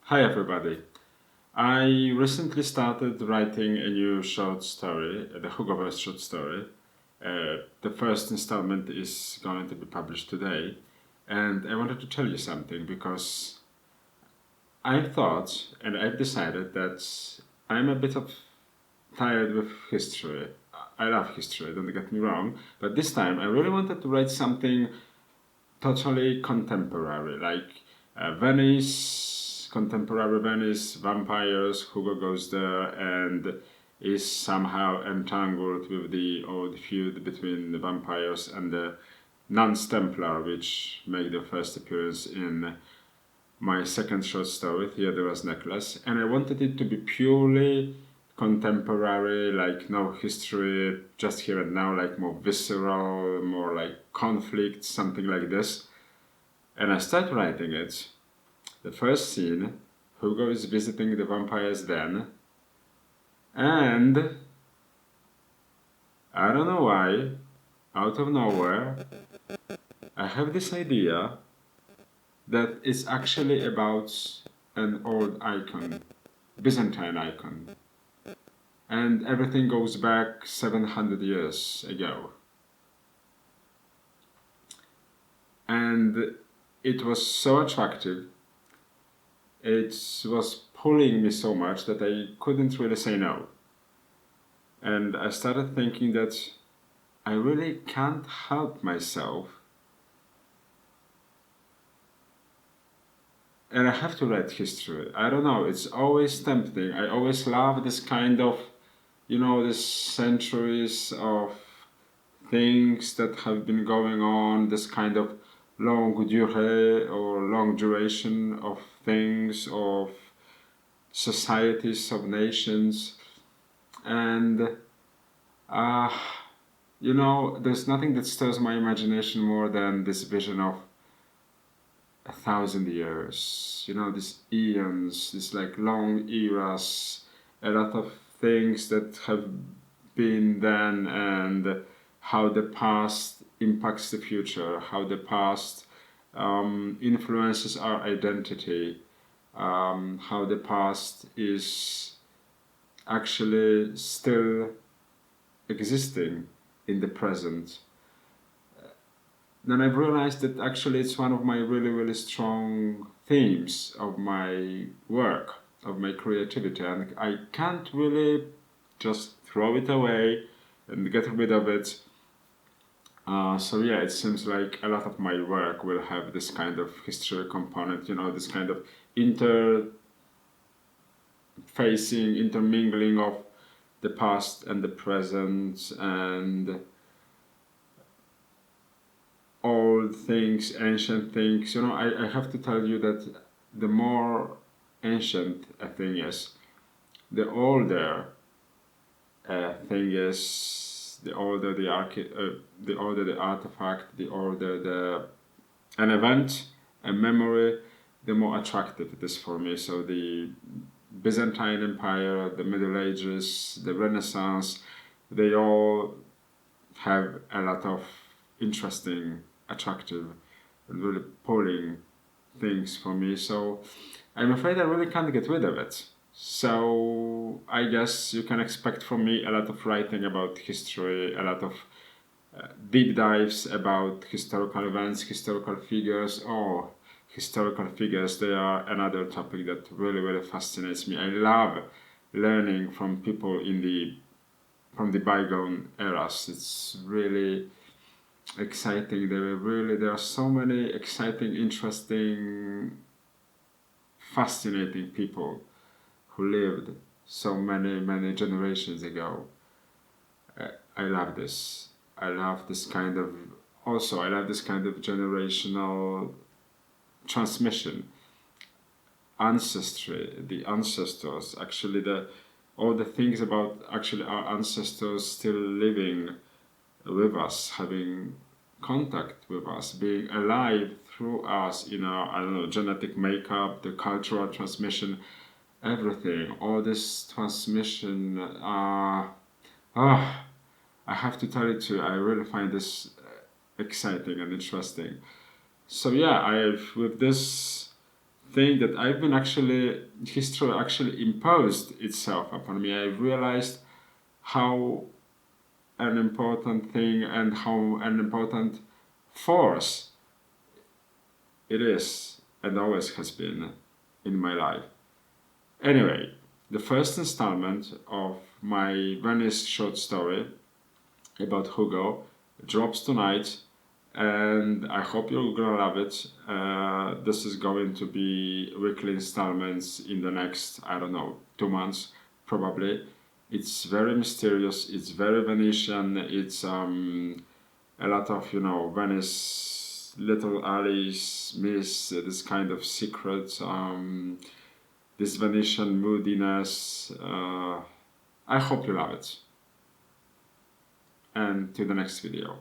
Hi everybody. I recently started writing a new short story, the Hugoverse short story. The first installment is going to be published today, and I wanted to tell you something because I thought and I've decided that I'm a bit of tired with history. I love history, don't get me wrong, but this time I really wanted to write something totally contemporary, like Venice, contemporary Venice, vampires. Hugo goes there and is somehow entangled with the old feud between the vampires and the Nuns Templar, which made their first appearance in my second short story, Theodora's Necklace. And I wanted it to be purely contemporary, like no history, just here and now, like more visceral, more like conflict, something like this. And I start writing it. The first scene, Hugo is visiting the vampire's den, and I don't know why, out of nowhere, I have this idea that it's actually about an old icon, Byzantine icon, and everything goes back 700 years ago. And it was so attractive, it was pulling me so much that I couldn't really say no. And I started thinking that I really can't help myself. And I have to write history. I don't know, it's always tempting. I always love this kind of, this centuries of things that have been going on, this kind of longue durée or long duration of things, of societies, of nations. And there's nothing that stirs my imagination more than this vision of 1,000 years. These eons, these like long eras, a lot of things that have been then, and how the past impacts the future, how the past influences our identity, how the past is actually still existing in the present. Then I've realized that actually it's one of my really, really strong themes of my work, of my creativity, and I can't really just throw it away and get rid of it. So yeah, it seems like a lot of my work will have this kind of history component, this kind of intermingling of the past and the present, and old things, ancient things. I have to tell you that the more ancient a thing is, the older a thing is, the older the older the artifact, the older an event, a memory, the more attractive it is for me. So the Byzantine Empire, the Middle Ages, the Renaissance, they all have a lot of interesting, attractive, and really pulling things for me. So I'm afraid I really can't get rid of it. So I guess you can expect from me a lot of writing about history, a lot of deep dives about historical events, historical figures. Oh, historical figures, they are another topic that really, really fascinates me. I love learning from people from the bygone eras. It's really exciting. There are so many exciting, interesting, fascinating people who lived so many, many generations ago. I love this. I love this kind of, I love this kind of generational transmission, ancestry, the ancestors, actually all the things about actually our ancestors still living with us, having contact with us, being alive through us in our, I don't know, genetic makeup, the cultural transmission, everything, all this transmission. I have to tell you too, I really find this exciting and interesting. So yeah, with this thing that I've been actually, history actually imposed itself upon me. I realized how an important thing and how an important force it is and always has been in my life. Anyway, the first installment of my Venice short story about Hugo drops tonight, and I hope you're gonna love it. This is going to be weekly installments in the next, I don't know, 2 months probably. It's very mysterious, it's very Venetian, it's a lot of, Venice little alleys, miss this kind of secret, this Venetian moodiness. I hope you love it. And to the next video.